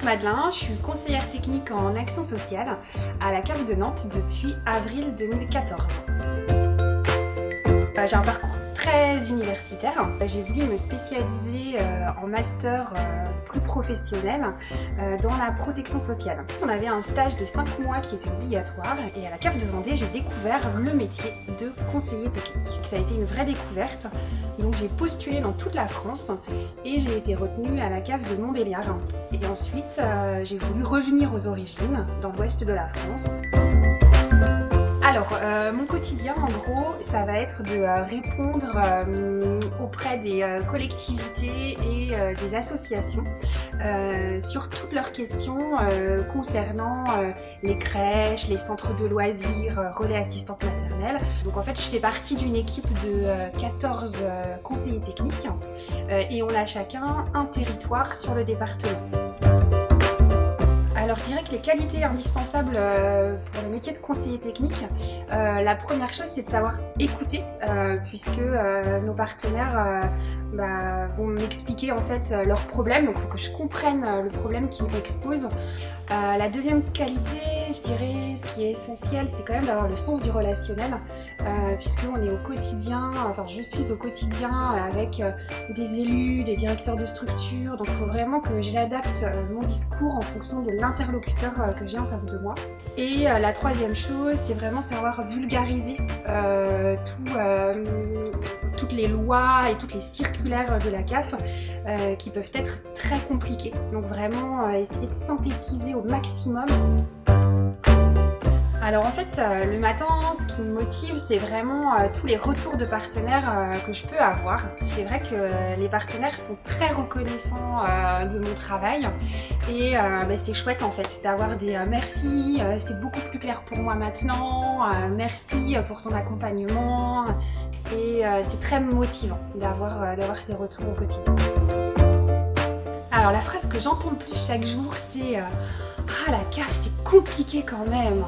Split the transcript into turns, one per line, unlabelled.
Madelin, je suis conseillère technique en action sociale à la CAF de Nantes depuis avril 2014. J'ai un parcours très universitaire. J'ai voulu me spécialiser en master plus professionnel dans la protection sociale. On avait un stage de 5 mois qui était obligatoire et à la CAF de Vendée, j'ai découvert le métier de conseiller technique. Ça a été une vraie découverte, donc j'ai postulé dans toute la France et j'ai été retenue à la CAF de Montbéliard. Et ensuite, j'ai voulu revenir aux origines, dans l'ouest de la France. Alors, mon quotidien, en gros, ça va être de répondre auprès des collectivités et des associations sur toutes leurs questions concernant les crèches, les centres de loisirs, relais assistantes maternelles. Donc en fait, je fais partie d'une équipe de 14 conseillers techniques et on a chacun un territoire sur le département. Alors je dirais que les qualités indispensables pour le métier de conseiller technique, la première chose c'est de savoir écouter puisque nos partenaires vont m'expliquer en fait leurs problèmes, donc il faut que je comprenne le problème qu'ils m'exposent. La deuxième qualité, je dirais, ce qui est essentiel, c'est quand même d'avoir le sens du relationnel puisqu'on est au quotidien, enfin je suis au quotidien avec des élus, des directeurs de structure, donc il faut vraiment que j'adapte mon discours en fonction de l'interlocuteur que j'ai en face de moi. Et la troisième chose, c'est vraiment savoir vulgariser toutes les lois et toutes les circulaires de la CAF qui peuvent être très compliquées. Donc vraiment essayer de synthétiser au maximum. Alors en fait, le matin, ce qui me motive, c'est vraiment tous les retours de partenaires que je peux avoir. C'est vrai que les partenaires sont très reconnaissants de mon travail et c'est chouette en fait d'avoir des merci, c'est beaucoup plus clair pour moi maintenant, merci pour ton accompagnement et c'est très motivant d'avoir ces retours au quotidien. Alors la phrase que j'entends le plus chaque jour, c'est « Ah la CAF, c'est compliqué quand même !»